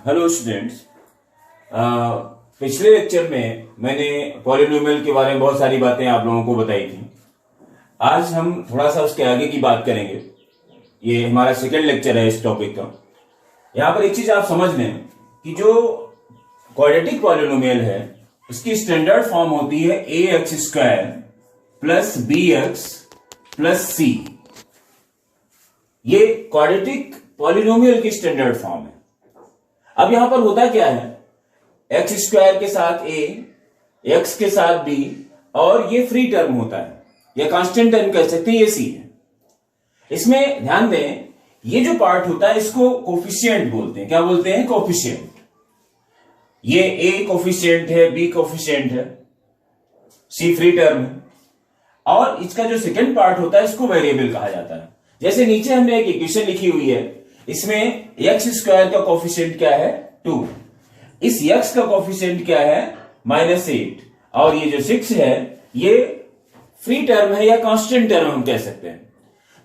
Hello students. पिछले lecture में मैंने पॉलिनोमियल के बारे में बहुत सारी बातें आप लोगों को बताई थी। आज हम थोड़ा सा उसके आगे की बात करेंगे। ये हमारा सेकेंड लेक्चर है इस टॉपिक का। यहाँ पर एक चीज आप समझ लें कि जो क्वाड्रेटिक पॉलिनोमियल है उसकी स्टैंडर्ड फॉर्म होती है A X square plus B X plus C. ये क्वाड्रेटिक पॉलिनोमियल की स्टैंडर्ड फॉर्म है। अब यहां पर होता क्या है, एक्स स्क्वायर के साथ ए, एक्स के साथ बी, और ये फ्री टर्म होता है या कांस्टेंट टर्म कह सकते हैं, ये सी है। इसमें ध्यान दें, ये जो पार्ट होता है इसको कोफिशिएंट बोलते हैं। क्या बोलते हैं? कोफिशिएंट। ये ए कोफिशिएंट है, बी कोफिशिएंट है, सी फ्री टर्म है, और इसका जो सेकंड पार्ट होता है इसको वेरिएबल कहा जाता है। जैसे नीचे हमने एक इक्वेशन लिखी हुई है, इसमें एक्स स्क्वायर का कोफिशिएंट क्या है? 2। इस एक्स का कोफिशिएंट क्या है? -8। और ये जो 6 है ये फ्री टर्म है या कांस्टेंट टर्म हम कह सकते हैं।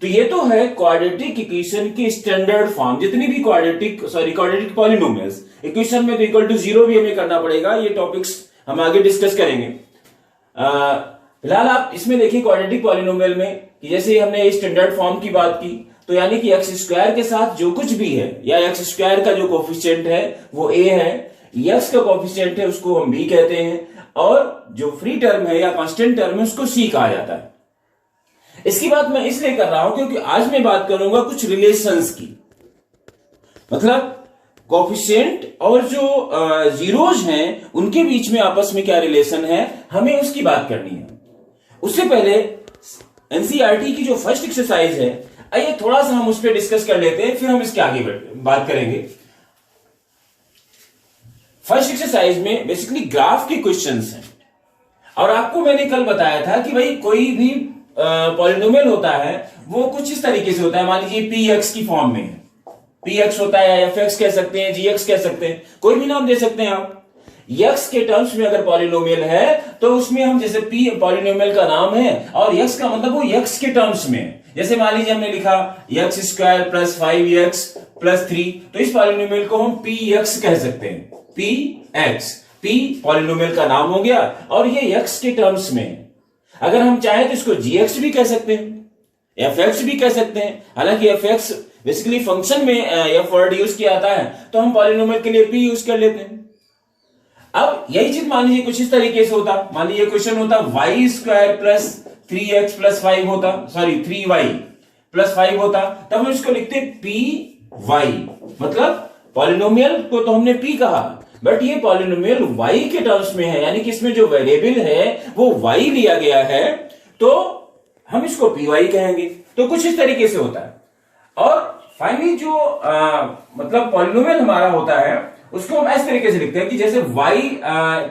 तो ये तो है क्वाड्रेटिक इक्वेशन की स्टैंडर्ड फॉर्म। जितनी भी क्वाड्रेटिक पॉलिनोमियल्स इक्वेशन में तो इक्वल टू 0 भी हमें करना पड़ेगा। ये टॉपिक्स हम आगे डिस्कस करेंगे। फिलहाल आप इसमें देखिए क्वाड्रेटिक पॉलिनोमियल में कि जैसे हमने स्टैंडर्ड फॉर्म की बात की, तो यानी कि एक्स स्क्वायर के साथ जो कुछ भी है या एक्स स्क्वायर का जो कोफिशिएंट है वो ए है, एक्स का कोफिशिएंट है उसको हम बी कहते हैं, और जो फ्री टर्म है या कांस्टेंट टर्म है उसको सी कहा जाता है। इसकी बात मैं इसलिए कर रहा हूं क्योंकि आज मैं बात करूंगा कुछ रिलेशंस की। मतलब कोफिशिएंट और जो जीरोज हैं उनके बीच में आपस में क्या रिलेशन है, हमें उसकी बात करनी है। उससे पहले एनसीईआरटी की जो फर्स्ट एक्सरसाइज है, आइए थोड़ा सा हम उस पर डिस्कस कर लेते हैं, फिर हम इसके आगे बात करेंगे। फर्स्ट एक्सरसाइज में बेसिकली ग्राफ के क्वेश्चंस हैं, और आपको मैंने कल बताया था कि भाई कोई भी पॉलिनोमियल होता है वो कुछ इस तरीके से होता है। मान लीजिए पी एक्स की फॉर्म में है, पी एक्स होता है, एफ एक्स कह सकते हैं, जी एक्स कह सकते हैं, कोई भी नाम दे सकते हैं आप। एक्स के टर्म्स में अगर पॉलिनोमियल है तो उसमें हम जैसे पी पॉलिनोमियल का नाम है और एक्स का मतलब वो एक्स के टर्म्स में है। जैसे मान लीजिए हमने लिखा x square plus 5x plus 3, तो इस पॉलिनोमियल को हम पी एक्स कह सकते हैं। पी एक्स, पी पॉलिनोमियल का नाम हो गया और ये एक्स के टर्म्स में है। अगर हम चाहें तो इसको जी एक्स भी कह सकते हैं, एफ एक्स भी कह सकते हैं। हालांकि एफ एक्स बेसिकली फंक्शन में एफ वर्ड यूज किया जाता है, तो हम पॉलिनोमियल के लिए पी यूज कर लेते हैं। अब यही चीज मान लीजिए कुछ इस तरीके से होता, मान लीजिए क्वेश्चन होता Y square plus 3x plus 5 होता, सॉरी 3y प्लस 5 होता, तब हम इसको लिखते पी वाई। मतलब पॉलिनोमियल को तो हमने पी कहा, बट ये पॉलिनोमियल y के टर्म्स में है, यानी कि इसमें जो वेरिएबल है वो y लिया गया है, तो हम इसको पी वाई कहेंगे। तो कुछ इस तरीके से होता है। और फाइनली जो मतलब पॉलिनोमियल हमारा होता है उसको हम इस तरीके से लिखते हैं कि जैसे y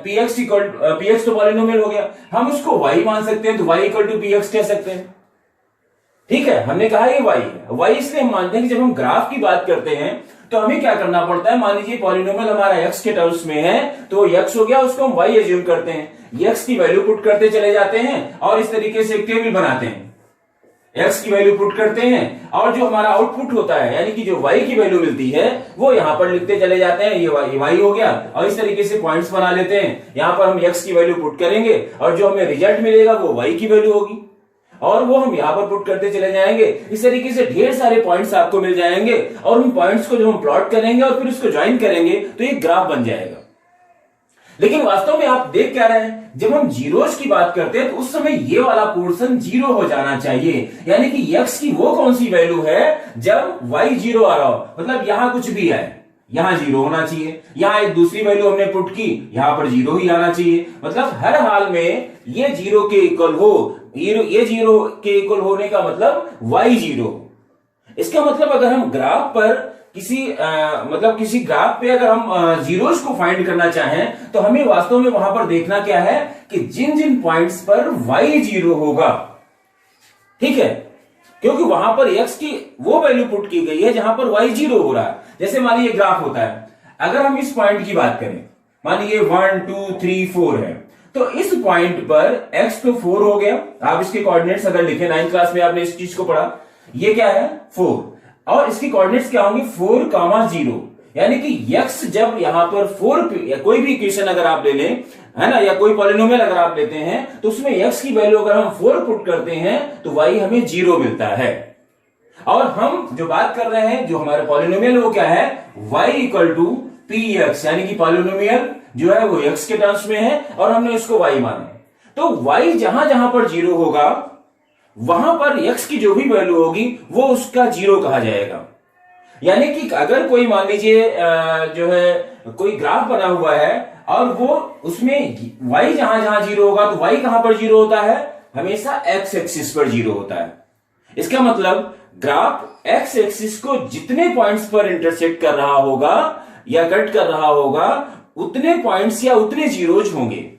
पी एक्स तो पॉलिनोमियल हो गया, हम उसको y मान सकते हैं, तो y equal to p x कह सकते हैं। ठीक है, हमने कहा ये y है। y इसलिए हम मानते हैं कि जब हम ग्राफ की बात करते हैं तो हमें क्या करना पड़ता है, मान लीजिए पॉलिनोमियल हमारा x के टर्म्स में है, तो x हो गया, उसको हम y एज्यूम करते हैं, x की वैल्यू पुट करते चले जाते हैं और इस तरीके से एक टेबल बनाते हैं। x की वैल्यू पुट करते हैं और जो हमारा आउटपुट होता है यानी कि जो y की वैल्यू मिलती है वो यहां पर लिखते चले जाते हैं। ये y हो गया, और इस तरीके से पॉइंट्स बना लेते हैं। यहां पर हम x की वैल्यू पुट करेंगे और जो हमें रिजल्ट मिलेगा वो y की वैल्यू होगी, और वो हम यहां पर पुट करते चले जाएंगे। इस तरीके से ढेर सारे पॉइंट्स आपको मिल जाएंगे, और उन पॉइंट्स को जब हम प्लॉट करेंगे और फिर उसको ज्वाइन करेंगे तो एक ग्राफ बन जाएगा। लेकिन वास्तव में आप देख क्या रहे हैं, जब हम जीरोज की बात करते हैं तो उस समय ये वाला पोर्शन जीरो हो जाना चाहिए, यानी कि x की वो कौन सी वैल्यू है जब y जीरो आ रहा हो, मतलब यहां कुछ भी है यहां जीरो होना चाहिए, यहां एक दूसरी वैल्यू हमने पुट की, यहां पर जीरो ही आना चाहिए। मतलब हर हाल में ये जीरो के इक्वल हो, ये जीरो के इक्वल होने का मतलब y जीरो। इसका मतलब अगर हम ग्राफ पर किसी ग्राफ पे अगर हम जीरोस को फाइंड करना चाहें तो हमें वास्तव में वहां पर देखना क्या है कि जिन जिन पॉइंट्स पर y जीरो होगा, ठीक है, क्योंकि वहां पर x की वो वैल्यू पुट की गई है जहां पर y जीरो हो रहा है। जैसे मान लीजिए ग्राफ होता है, अगर हम इस पॉइंट की बात करें, मान लीजिए 1 2 3 4 है, तो इस पॉइंट पर x तो 4 हो गया। आप इसके कोऑर्डिनेट्स अगर लिखे, 9th क्लास में आपने इस चीज को पढ़ा, ये क्या है 4, और इसकी कोऑर्डिनेट्स क्या होंगे 4, 0। यानी कि x जब यहां पर 4 या कोई भी इक्वेशन अगर आप ले लें, है ना, या कोई पॉलिनोमियल अगर आप लेते हैं तो उसमें x की वैल्यू अगर हम 4 पुट करते हैं तो y हमें 0 मिलता है। और हम जो बात कर रहे हैं, जो हमारा पॉलिनोमियल वो क्या है, y इक्वल टू px, यानी कि पॉलिनोमियल जो है वो x के टर्म्स में है और हमने उसको y माना। तो y जहां जहां पर 0 होगा वहां पर x की जो भी वैल्यू होगी वो उसका 0 कहा जाएगा। यानी कि अगर कोई मान लीजिए जो है कोई ग्राफ बना हुआ है और वो उसमें y जहां जहां 0 होगा तो y कहां पर 0 होता है, हमेशा x एक्सिस पर 0 होता है। इसका मतलब ग्राफ x एक्सिस को जितने पॉइंट्स पर इंटरसेक्ट कर रहा होगा या कट कर रहा होगा उतने पॉइंट्स या उतने जीरोज होंगे।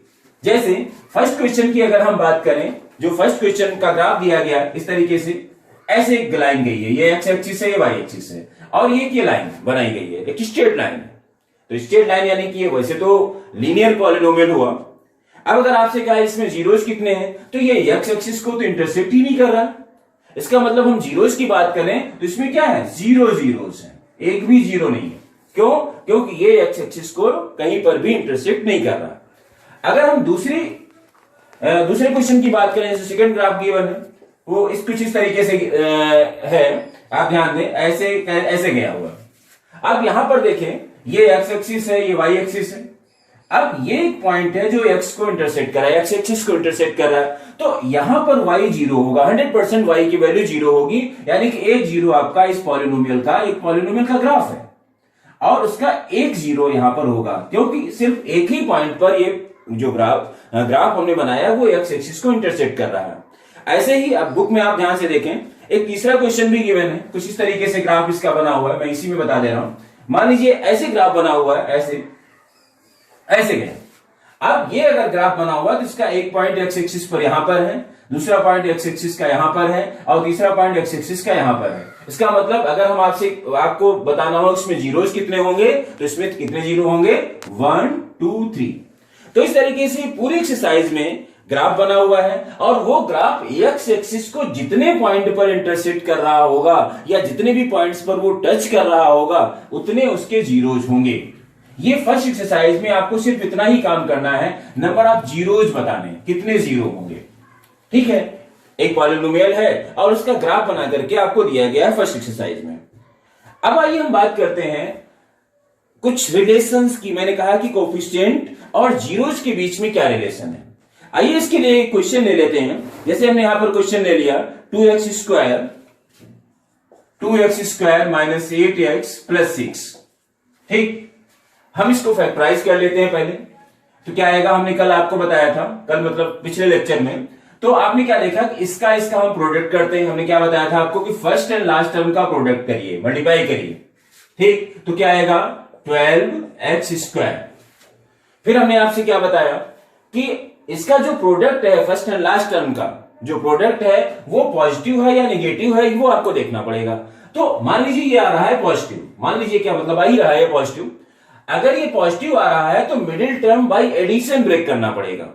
जैसे फर्स्ट क्वेश्चन की अगर हम बात करें, जो फर्स्ट क्वेश्चन का ग्राफ दिया गया इस तरीके से, ऐसे एक लाइन गई है, ये x एक्सिस है, ये y एक्सिस है और ये लाइन बनाई गई है, एक स्ट्रेट लाइन है। तो स्ट्रेट लाइन यानी कि ये वैसे तो लीनियर पॉलिनोमियल हुआ। अब अगर आपसे कहा इसमें जीरोज कितने हैं तो ये x एक्सिस को तो इंटरसेक्ट ही नहीं कर रहा। इसका मतलब हम जीरोज की बात करें तो इसमें क्या है, जीरो जीरोज है, एक भी जीरो नहीं है। क्यों? क्योंकि ये x एक्सिस को कहीं पर भी इंटरसेक्ट नहीं कर रहा। अगर हम दूसरे क्वेश्चन की बात करें, जैसे सेकंड ग्राफ गिवन है, वो इस कुछ इस तरीके से है, आप ध्यान दें, ऐसे गया हुआ। अब यहां पर देखें, ये x एक्सिस है, ये y एक्सिस है। अब ये एक पॉइंट है जो x को इंटरसेक्ट कर रहा है, x एक्सिस को इंटरसेक्ट कर रहा है, तो यहां पर y 0 होगा, 100% y की वैल्यू 0 होगी। यानी कि एक 0 आपका इस पॉलिनोमियल का ग्राफ है और उसका एक 0 यहां पर होगा, क्योंकि सिर्फ एक ही पॉइंट पर ये जो ग्राफ हमने बनाया वो x एक्सिस को इंटरसेक्ट कर रहा है। ऐसे ही अब बुक में आप ध्यान से देखें, एक तीसरा क्वेश्चन भी गिवन है, कुछ इस तरीके से ग्राफ इसका बना हुआ है, मैं इसी में बता दे रहा हूं। मान लीजिए ऐसे ग्राफ बना हुआ है, ऐसे गया। अब ये अगर ग्राफ बना हुआ तो इसका एक पॉइंट x एक्सिस पर यहां पर है, दूसरा पॉइंट x एक्सिस का यहां पर है और तीसरा पॉइंट x एक्सिस का यहां पर है। इसका मतलब अगर हम आपको बताना हो इसमें जीरोज कितने होंगे तो इसमें कितने जीरो होंगे, 1 2 3। तो इस तरीके से पूरी एक्सरसाइज में ग्राफ बना हुआ है और वो ग्राफ x एक्सिस को जितने पॉइंट पर इंटरसेक्ट कर रहा होगा या जितने भी पॉइंट्स पर वो टच कर रहा होगा उतने उसके जीरोज होंगे। ये फर्स्ट एक्सरसाइज में आपको सिर्फ इतना ही काम करना है, नंबर ऑफ जीरोज बताने, कितने जीरो होंगे। ठीक है, एक पॉलिनोमियल है और उसका ग्राफ बना करके आपको दिया गया है फर्स्ट एक्सरसाइज में। अब आइए हम बात करते हैं कुछ रिलेशंस की। मैंने कहा कि कोफिशिएंट और जीरोज के बीच में क्या रिलेशन है। आइए इसके लिए क्वेश्चन ले लेते हैं। जैसे हमने यहां पर क्वेश्चन ले लिया 2x square minus 8x plus 6। ठीक, हम इसको फैक्टराइज कर लेते हैं पहले। तो क्या आएगा, हमने कल आपको बताया था, कल मतलब पिछले लेक्चर में, तो आपने क्या देखा कि इसका हम प्रोडक्ट करते हैं। हमने क्या बताया था आपको कि फर्स्ट एंड लास्ट टर्म का प्रोडक्ट करिए, मल्टीप्लाई करिए। ठीक, तो क्या आएगा 12x स्क्वायर। फिर हमने आपसे क्या बताया कि इसका जो प्रोडक्ट है फर्स्ट एंड लास्ट टर्म का जो प्रोडक्ट है वो पॉजिटिव है या नेगेटिव है, वो आपको देखना पड़ेगा। तो मान लीजिए ये आ रहा है पॉजिटिव, मान लीजिए क्या मतलब आ ही रहा है पॉजिटिव। अगर ये पॉजिटिव आ रहा है तो middle term by addition break करना पड़ेगा,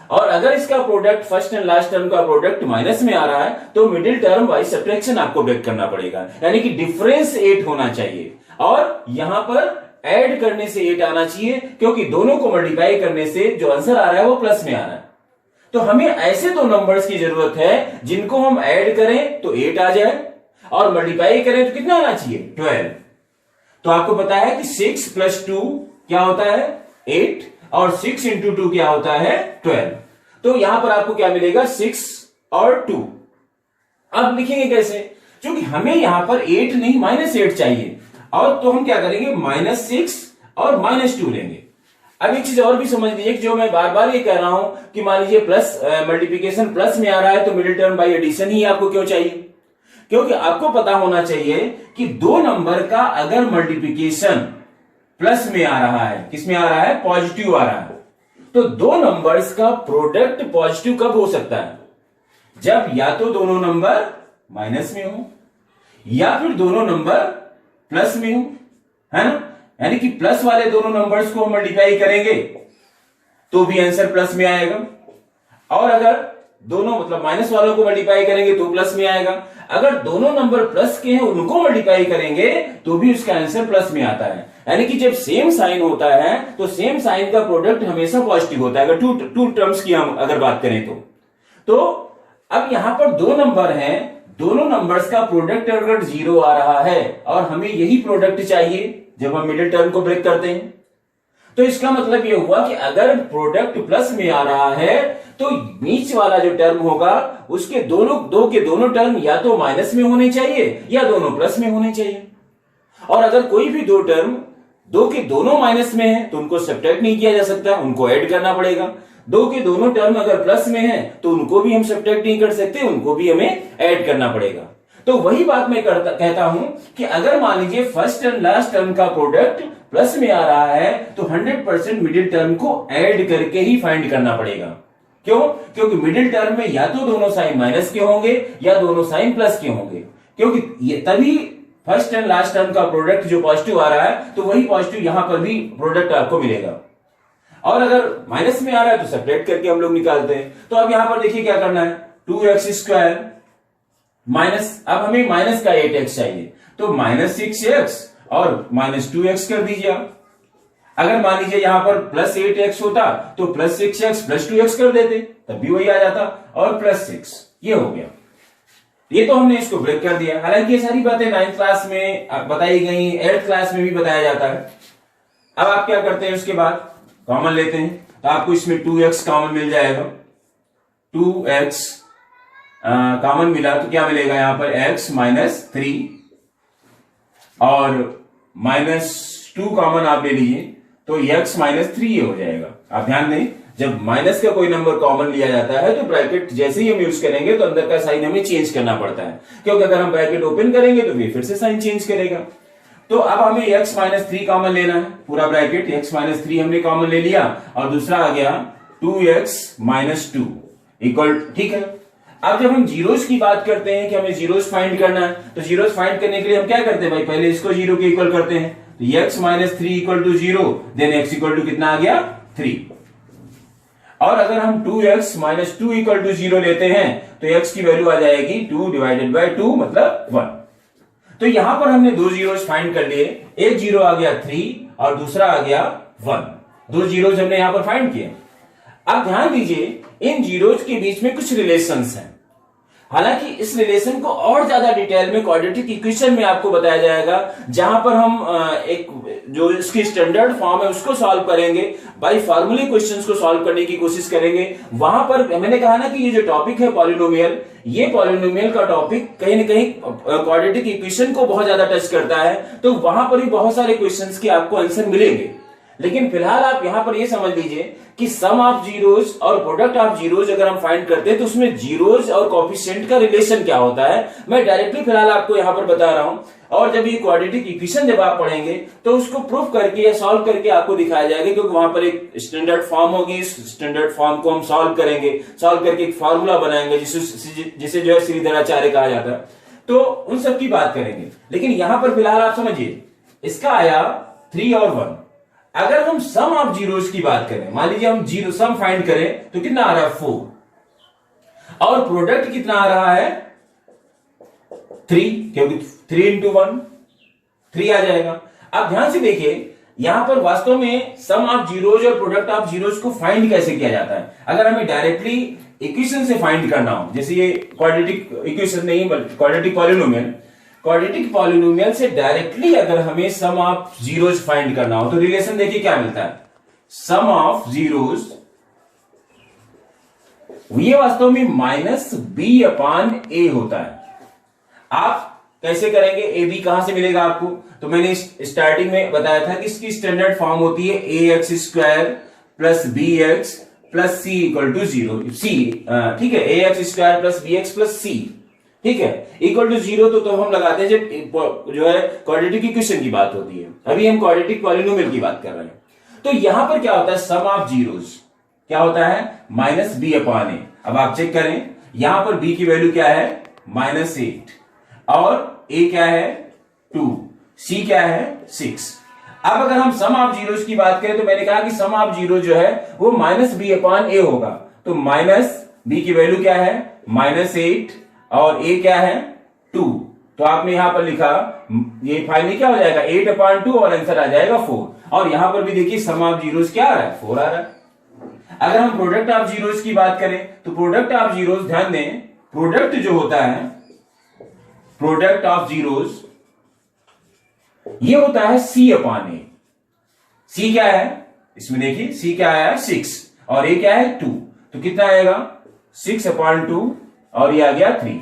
और अगर इसका product first and last term का प्रोडक्ट माइनस में आ रहा है तो मिडिल टर्म बाय सब्ट्रैक्शन आपको ब्रेक करना पड़ेगा। यानी कि डिफरेंस 8 होना चाहिए और यहां पर ऐड करने से 8 आना चाहिए, क्योंकि दोनों को मल्टीप्लाई करने से जो आंसर आ रहा है वो प्लस में आ रहा है। तो हमें ऐसे दो नंबर्स की जरूरत है जिनको हम ऐड करें तो 8 आ जाए और मल्टीप्लाई करें तो कितना आना चाहिए, 12। तो आपको पता है कि 6 प्लस 2 क्या होता है 8 और 6 इंटू 2 क्या होता है 12। तो यहां पर आपको क्या मिलेगा 6 और 2। अब लिखेंगे कैसे, क्योंकि हमें यहां पर 8 नहीं -8 चाहिए, और तो हम क्या करेंगे -6 और -2 लेंगे। अब एक चीज और भी समझ लीजिए, जो मैं बार बार ये कह रहा हूं कि मान लीजिए प्लस मल्टीप्लिकेशन प्लस में आ रहा है तो मिडिल टर्म बाय एडिशन ही आपको क्यों चाहिए, क्योंकि आपको पता होना चाहिए कि दो नंबर का अगर मल्टीप्लिकेशन प्लस में आ रहा है, किस में आ रहा है, पॉजिटिव आ रहा है, तो दो नंबर्स का प्रोडक्ट पॉजिटिव कब हो सकता है, जब या तो दोनों नंबर माइनस में हो या फिर दोनों नंबर प्लस में हो, है ना। यानी कि प्लस वाले दोनों नंबर्स को मल्टीप्लाई करेंगे तो भी आंसर प्लस में आएगा, और अगर दोनों मतलब माइनस वालों को मल्टीप्लाई करेंगे तो प्लस में आएगा, अगर दोनों नंबर प्लस के हैं उनको मल्टीप्लाई करेंगे तो भी उसका आंसर प्लस में आता है। यानी कि जब सेम साइन होता है तो सेम साइन का प्रोडक्ट हमेशा पॉजिटिव होता है, अगर टू टर्म्स की हम अगर बात करें तो अब यहां पर दो नंबर हैं, दोनों नंबर्स का प्रोडक्ट अगर 0 आ रहा है और हमें यही प्रोडक्ट चाहिए जब हम मिडिल टर्म को ब्रेक करते हैं, तो इसका मतलब यह हुआ कि अगर प्रोडक्ट प्लस में आ रहा है तो बीच वाला जो टर्म होगा उसके दो के दोनों टर्म या तो माइनस में होने चाहिए या दोनों प्लस में होने चाहिए। और अगर कोई भी दो टर्म दो के दोनों माइनस में है तो उनको सब्ट्रैक्ट नहीं किया जा सकता, उनको ऐड करना पड़ेगा। दो के दोनों टर्म अगर प्लस में है तो उनको भी हम सब्ट्रैक्ट नहीं कर सकते, उनको भी हमें ऐड करना पड़ेगा। तो वही बात मैं कहता हूं कि अगर मान लीजिए फर्स्ट एंड लास्ट टर्म का प्रोडक्ट प्लस में आ रहा है तो 100% मिडिल टर्म को ऐड करके ही फाइंड करना पड़ेगा। क्यों? क्योंकि मिडिल टर्म में या तो दोनों साइन माइनस के होंगे या दोनों साइन प्लस के होंगे, क्योंकि ये तभी फर्स्ट एंड लास्ट टर्म का प्रोडक्ट जो पॉजिटिव आ रहा है तो वही पॉजिटिव यहां पर भी प्रोडक्ट आपको मिलेगा। और अगर माइनस में आ रहा है तो सब्ट्रैक्ट करके हम लोग निकालते हैं। तो अब यहां पर देखिए क्या करना है, 2x² माइनस, अब हमें माइनस का 8x चाहिए तो -6x और -2x कर दीजिए। अगर मान लीजिए यहां पर +8x होता तो +6x +2x कर देते, तब भी वही आ जाता, और +6 ये हो गया। ये तो हमने इसको ब्रेक कर दिया। हालांकि ये सारी बातें 9th क्लास में बताई गई, 8th क्लास में भी बताया जाता है। अब आप क्या करते हैं, उसके बाद कॉमन लेते हैं तो आपको इसमें 2x कॉमन मिल जाएगा। 2x कॉमन मिला तो क्या मिलेगा, यहां पर x -3 और -2 कॉमन आप ले लीजिए तो x -3 ये हो जाएगा। आप ध्यान दें, जब माइनस का कोई नंबर कॉमन लिया जाता है तो ब्रैकेट जैसे ही हम यूज करेंगे तो अंदर का साइन हमें चेंज करना पड़ता है, क्योंकि अगर हम ब्रैकेट ओपन करेंगे तो फिर से साइन चेंज करेगा। तो अब हमें x -3 कॉमन लेना है, पूरा ब्रैकेट x -3 हमने कॉमन ले लिया और दूसरा आ गया 2x -2 इक्वल, ठीक है। अब जब हम जीरोस की बात करते हैं कि हमें जीरोस फाइंड करना है तो जीरोस फाइंड करने के लिए हम क्या करते हैं भाई, पहले इसको 0 के इक्वल करते हैं। तो x -3 equal to 0 then x equal to कितना आ गया 3। और अगर हम 2x -2 इक्वल टू 0 लेते हैं तो x की वैल्यू आ जाएगी 2 डिवाइडेड बाय 2 मतलब 1। तो यहां पर हमने दो जीरोस फाइंड कर लिए, एक जीरो आ गया 3 और दूसरा आ गया 1। दो जीरोस हमने यहां पर फाइंड किए। अब ध्यान दीजिए, इन जीरोस के बीच में कुछ रिलेशंस हैं। हालांकि इस रिलेशन को और ज्यादा डिटेल में क्वाड्रेटिक इक्वेशन में आपको बताया जाएगा, जहां पर हम एक जो इसकी स्टैंडर्ड फॉर्म है उसको सॉल्व करेंगे, बाय फार्मूले क्वेश्चंस को सॉल्व करने की कोशिश करेंगे। वहां पर मैंने कहा ना कि ये जो टॉपिक है पॉलिनोमियल, ये पॉलिनोमियल का टॉपिक कहीं ना कहीं क्वाड्रेटिक इक्वेशन को बहुत ज्यादा टच करता है, तो वहां पर भी बहुत सारे क्वेश्चंस के आपको आंसर मिलेंगे। लेकिन फिलहाल आप यहां पर ये समझ लीजिए कि सम ऑफ जीरोस और प्रोडक्ट ऑफ जीरोस अगर हम फाइंड करते हैं तो उसमें जीरोस और कोएफिशिएंट का रिलेशन क्या होता है, मैं डायरेक्टली फिलहाल आपको यहां पर बता रहा हूं। और जब ये क्वाड्रेटिक इक्वेशन जब आप पढ़ेंगे तो उसको प्रूफ करके या सॉल्व करके आपको दिखाया जाएगा, क्योंकि वहां पर एक स्टैंडर्ड फॉर्म होगी, इस स्टैंडर्ड फॉर्म को हम सॉल्व करेंगे, सॉल्व करके एक फॉर्मूला बनाएंगे जिसे जो है श्रीधराचार्य कहा जाता है। तो उन सब की बात करेंगे। लेकिन यहां पर फिलहाल आप समझिए, इसका आया 3 और 1। अगर हम सम ऑफ जीरोस की बात करें, मान लीजिए हम जीरो सम फाइंड करें तो कितना आ रहा है 4 और प्रोडक्ट कितना आ रहा है 3, क्योंकि 3 इंटू 1 3 आ जाएगा। अब ध्यान से देखिए, यहां पर वास्तव में सम ऑफ जीरोस और प्रोडक्ट ऑफ जीरोस को फाइंड कैसे किया जाता है। अगर हमें डायरेक्टली इक्वेशन से फाइंड करना हो, जैसे ये क्वाड्रेटिक इक्वेशन नहीं बल्कि क्वाड्रेटिक पॉलिनोमियल, क्वाड्रेटिक पॉलिनोमियल से डायरेक्टली अगर हमें सम ऑफ जीरोस फाइंड करना हो तो रिलेशन देखिए क्या मिलता है, सम ऑफ जीरोस ये वास्तव में -b/a होता है। आप कैसे करेंगे, ए बी कहां से मिलेगा आपको, तो मैंने स्टार्टिंग में बताया था कि इसकी स्टैंडर्ड फॉर्म होती है ax² + bx + c = 0। c ठीक है, ax² + bx + c, ठीक है, इक्वल टू 0 तो हम लगाते हैं जब जो है क्वाड्रेटिक इक्वेशन की बात होती है। अभी हम क्वाड्रेटिक पॉलिनोमियल की बात कर रहे हैं। तो यहां पर क्या होता है, सम ऑफ जीरोस क्या होता है -b/a। अब आप चेक करें, यहां पर b की वैल्यू क्या है -8 और a क्या है 2, c क्या है 6। अब अगर हम सम ऑफ जीरोस की बात करें तो मैंने कहा कि सम ऑफ जीरो जो है वो -b/a होगा, तो बी की वैल्यू क्या है -8 और ए क्या है 2। तो आपने यहां पर लिखा, ये फाइनली क्या हो जाएगा 8/2 और आंसर आ जाएगा 4। और यहां पर भी देखिए सम ऑफ जीरोस क्या आ रहा है 4 आ रहा है। अगर हम प्रोडक्ट ऑफ जीरोस की बात करें तो प्रोडक्ट ऑफ जीरोस, ध्यान दें, प्रोडक्ट जो होता है, प्रोडक्ट ऑफ जीरोस ये होता है C/A। सी क्या है इसमें देखिए, सी क्या आया 6 और ए क्या है 2, तो कितना आएगा 6/2 और ये आ गया 3।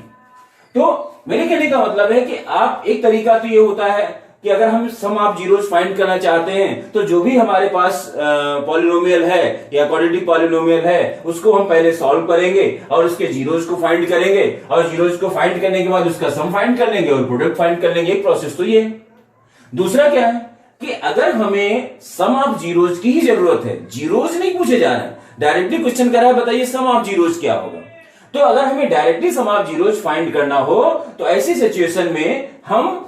तो मेरे कहने का मतलब है कि आप, एक तरीका तो ये होता है कि अगर हम सम ऑफ जीरोस फाइंड करना चाहते हैं तो जो भी हमारे पास पॉलिनोमियल है या क्वाड्रेटिक पॉलिनोमियल है उसको हम पहले सॉल्व करेंगे और उसके जीरोस को फाइंड करेंगे और जीरोस को फाइंड करने के बाद उसका सम फाइंड कर लेंगे और प्रोडक्ट फाइंड कर लेंगे। एक प्रोसेस तो ये है। दूसरा क्या है कि अगर हमें सम ऑफ जीरोस की ही जरूरत है, जीरोस नहीं पूछे जा रहे हैं, डायरेक्टली क्वेश्चन कर रहा है बताइए सम ऑफ जीरोस क्या होगा, तो अगर हमें directly sum of zeros find करना हो तो ऐसी सिचुएशन में हम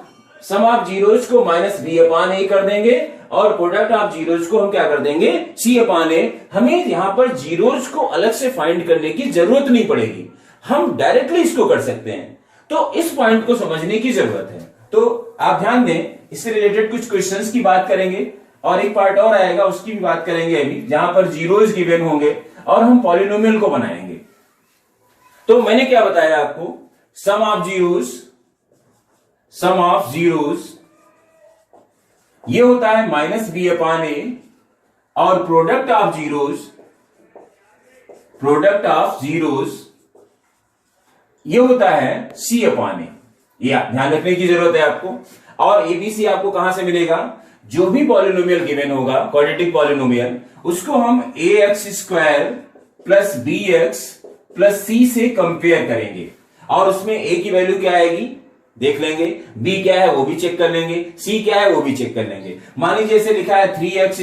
सम ऑफ जीरोस को -b/a कर देंगे और प्रोडक्ट ऑफ जीरोस को हम क्या कर देंगे c/a। हमें यहां पर जीरोस को अलग से फाइंड करने की जरूरत नहीं पड़ेगी, हम डायरेक्टली इसको कर सकते हैं। तो इस पॉइंट को समझने की जरूरत है। तो आप ध्यान दें, इससे रिलेटेड कुछ क्वेश्चंस की बात करेंगे और एक पार्ट और आएगा उसकी भी बात करेंगे अभी, जहां पर जीरोस गिवन होंगे और हम पॉलिनोमियल को बनाएंगे। तो मैंने क्या बताया आपको, सम ऑफ जीरोस ये होता है -b/a और प्रोडक्ट ऑफ जीरोस ये होता है c/a। ये ध्यान रखने की जरूरत है आपको। और एबीसी आपको कहां से मिलेगा, जो भी पॉलिनोमियल गिवन होगा क्वाड्रेटिक पॉलिनोमियल उसको हम ax² + bx + c से कंपेयर करेंगे और उसमें a की वैल्यू क्या आएगी देख लेंगे, b क्या है वो भी चेक कर लेंगे, c क्या है वो भी चेक कर लेंगे। मान लीजिए जैसे लिखा है 3x² -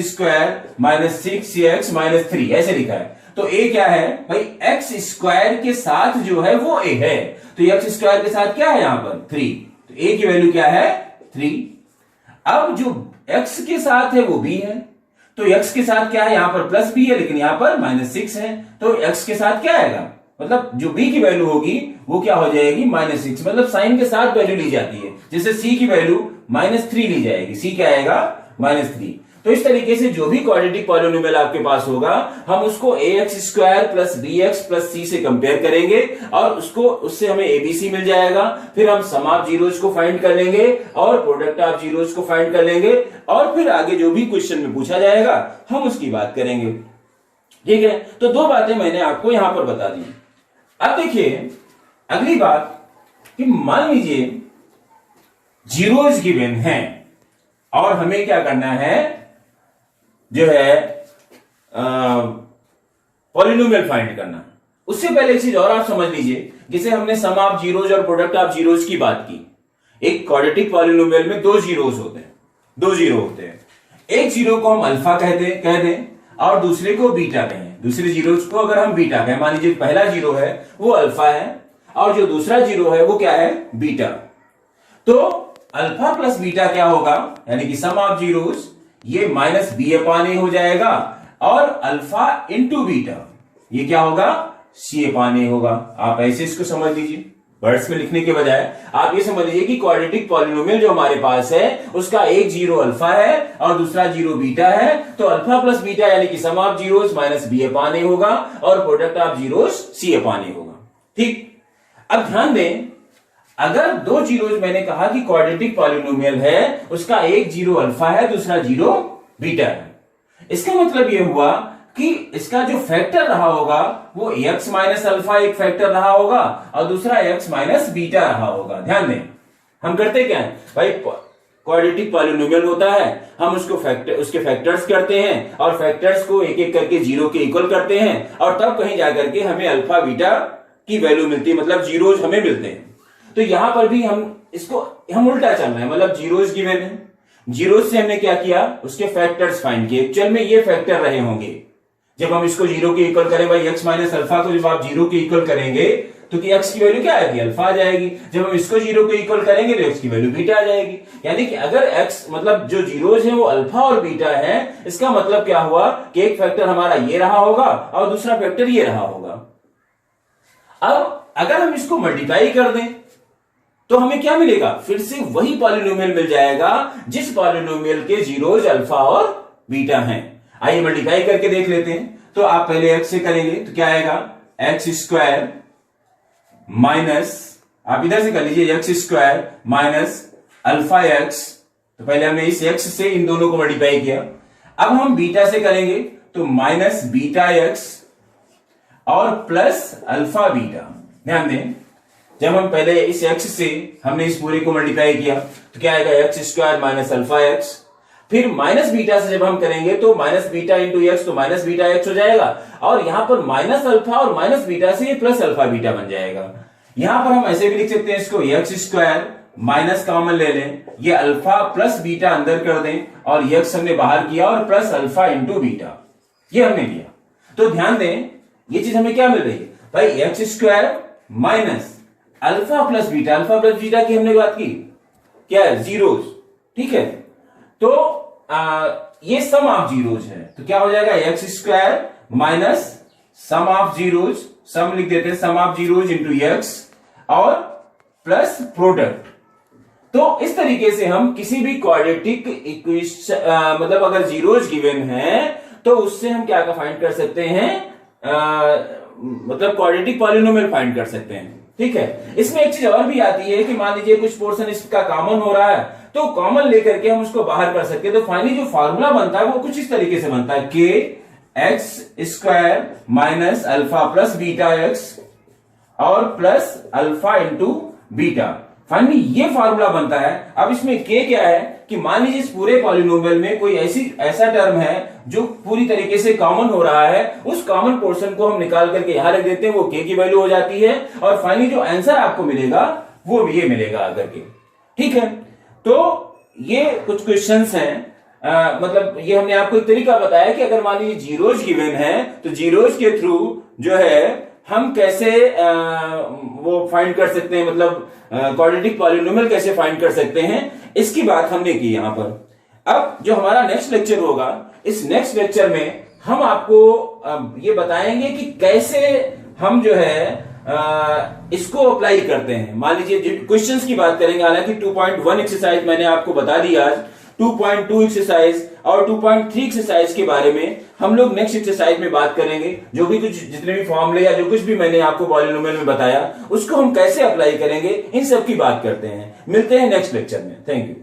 6x - 3 ऐसे लिखा है, तो a क्या है भाई x² के साथ जो है वो a है, तो x² के साथ क्या है यहां पर 3, तो a की वैल्यू क्या है 3। अब जो x के साथ है वो b है, तो x के साथ क्या है यहां पर +b है लेकिन यहां पर -6 है, तो x के साथ क्या आएगा, मतलब जो b की वैल्यू होगी वो क्या हो जाएगी -6, मतलब साइन के साथ वैल्यू ली जाती है। जैसे c की वैल्यू -3 ली जाएगी, c क्या आएगा -3। तो इस तरीके से जो भी क्वाड्रेटिक पॉलिनोमियल आपके पास होगा हम उसको ax² + bx + c से कंपेयर करेंगे और उससे हमें एबीसी मिल जाएगा। फिर हम सम ऑफ जीरोस को फाइंड कर लेंगे और प्रोडक्ट ऑफ जीरोस को फाइंड कर लेंगे और फिर आगे जो भी क्वेश्चन में पूछा जाएगा हम उसकी बात करेंगे। ठीक है, तो दो बातें मैंने आपको यहां पर बता दी। अब देखिए अगली बात कि मान लीजिए जीरोस गिवन हैं और हमें क्या करना है जो है पॉलिनोमियल फाइंड करना। उससे पहले एक चीज और आप समझ लीजिए, जैसे हमने सम ऑफ जीरोस और प्रोडक्ट ऑफ जीरोस की बात की, एक क्वाड्रेटिक पॉलिनोमियल में दो जीरोस होते हैं, दो जीरो होते हैं। एक जीरो को हम अल्फा कह दें और दूसरे को बीटा कहें। दूसरे जीरो को अगर हम बीटा कहें, मान लीजिए पहला जीरो है वो अल्फा है और जो दूसरा जीरो है वो क्या है बीटा। तो अल्फा प्लस बीटा क्या होगा, यानी कि सम ऑफ जीरोस ये -b/a हो जाएगा और अल्फा इंटू बीटा ये क्या होगा c/a होगा। आप ऐसे इसको समझ लीजिए, वर्ड्स में लिखने के बजाय आप ये समझ लीजिए कि क्वाड्रेटिक पॉलिनोमियल जो हमारे पास है उसका एक जीरो अल्फा है और दूसरा जीरो बीटा है, तो अल्फा प्लस बीटा यानी कि सम ऑफ जीरोस -b/a होगा और प्रोडक्ट ऑफ जीरोस c/a होगा। ठीक, अब ध्यान दें, अगर दो जीरोस मैंने कहा कि क्वाड्रेटिक पॉलिनोमियल है उसका एक जीरो अल्फा है दूसरा जीरो बीटा है, इसका मतलब यह हुआ कि इसका जो फैक्टर रहा होगा वो x - अल्फा एक फैक्टर रहा होगा और दूसरा x - बीटा रहा होगा। ध्यान दें, हम करते क्या है भाई, क्वाड्रेटिक पॉलिनोमियल होता है हम उसके फैक्टर्स करते हैं और फैक्टर्स को एक एक करके जीरो के इक्वल करते हैं और तब कहीं जाकर के हमें अल्फा बीटा की वैल्यू मिलती है, मतलब जीरोज हमें मिलते हैं। तो यहां पर भी हम उल्टा चल रहे हैं, मतलब जीरोज गिवन है, जीरोज से हमने क्या किया उसके फैक्टर्स फाइंड किए। एक्चुअल में ये फैक्टर रहे होंगे जब हम इसको जीरो के इक्वल करें, भाई x - अल्फा को जब आप जीरो के इक्वल करेंगे तो कि x की वैल्यू क्या आएगी अल्फा आ जाएगी, जब हम इसको जीरो के इक्वल करेंगे तो x की वैल्यू बीटा आ जाएगी। यानी कि अगर x मतलब जो जीरोज है वो अल्फा और बीटा है, इसका मतलब क्या हुआ कि एक फैक्टर हमारा ये रहा होगा और दूसरा फैक्टर ये रहा होगा। अब अगर हम इसको मल्टीप्लाई कर दें तो हमें क्या मिलेगा, फिर से वही पॉलिनोमियल मिल जाएगा जिस पॉलिनोमियल के जीरोज अल्फा और बीटा हैं। आइए मल्टीप्लाई करके देख लेते हैं। तो आप पहले x से करेंगे तो क्या आएगा, एक्स स्क्वायर माइनस, आप इधर से कर लीजिए, x square minus alpha x. तो पहले हमने इस x से इन दोनों को मल्टीप्लाई किया। अब हम बीटा से करेंगे तो माइनस बीटा एक्स और प्लस अल्फा बीटा। ध्यान दें, जब हम पहले इस x से हमने इस पूरे को मल्टीप्लाई किया तो क्या आएगा, x square minus alpha x. फिर माइनस बीटा से जब हम करेंगे तो माइनस बीटा इंटू एक्स, तो माइनस बीटा एक्स हो जाएगा, और यहां पर माइनस अल्फा और माइनस बीटा से ये प्लस अल्फा बीटा बन जाएगा। यहां पर हम ऐसे भी लिख सकते हैं इसको, एक्स स्क्वायर माइनस कॉमन ले लें, ये अल्फा प्लस बीटा अंदर कर दें, और एक्स हमने बाहर किया और प्लस अल्फा इंटू बीटा, ये हमने लिया। तो ध्यान दें, ये चीज हमें क्या मिल रही है भाई, x square minus alpha plus beta. Alpha plus beta की हमने बात की, क्या है, जीरोज, ठीक है। तो ये सम ऑफ जीरोज है, तो क्या हो जाएगा, X square minus sum of zeros, sum लिख देते हैं, sum of zeros into X और प्लस प्रोडक्ट। तो इस तरीके से हम किसी भी क्वाड्रेटिक इक्वेशन, मतलब अगर जीरोज गिवन है तो उससे हम क्या फाइंड कर सकते हैं, मतलब क्वाड्रेटिक पॉलिनोमियल फाइंड कर सकते हैं, ठीक है। इसमें एक चीज और भी आती है कि मान लीजिए कुछ पोर्शन इसका कॉमन हो रहा है तो कॉमन लेकर के हम उसको बाहर कर सकते हैं। तो फाइनली जो फार्मूला बनता है वो कुछ इस तरीके से बनता है, K X square minus alpha plus beta X और plus alpha into beta. Finally ये फार्मूला बनता है। अब इसमें के क्या है कि मान लीजिए इस पूरे पॉलिनोमियल में कोई ऐसा टर्म है जो पूरी तरीके से कॉमन हो रहा है, उस कॉमन पोर्शन को हम निकाल करके यहां रख देते हैं, वो के की वैल्यू हो जाती है, और फाइनली जो आंसर आपको मिलेगा वो ये मिलेगा आकर के, ठीक है। तो ये कुछ क्वेश्चंस हैं, मतलब ये हमने आपको एक तरीका बताया कि अगर मान लीजिए जीरोज गिवन है तो जीरोज के थ्रू जो है हम कैसे वो फाइंड कर सकते हैं, मतलब क्वाड्रेटिक पॉलिनोमियल कैसे फाइंड कर सकते हैं, इसकी बात हमने की यहां पर। अब जो हमारा नेक्स्ट लेक्चर होगा, इस नेक्स्ट लेक्चर में हम आपको ये बताएंगे कि कैसे हम जो है इसको अप्लाई करते हैं। मान लीजिए क्वेश्चंस की बात करेंगे, हालांकि 2.1 एक्सरसाइज मैंने आपको बता दी आज, 2.2 एक्सरसाइज और 2.3 एक्सरसाइज के बारे में हम लोग नेक्स्ट एक्सरसाइज में बात करेंगे। जो भी कुछ जितने भी फॉर्मूले या जो कुछ भी मैंने आपको पॉलिनोमियल में बताया उसको हम कैसे अप्लाई करेंगे, इन सब की बात करते हैं। मिलते हैं नेक्स्ट लेक्चर में। Thank you.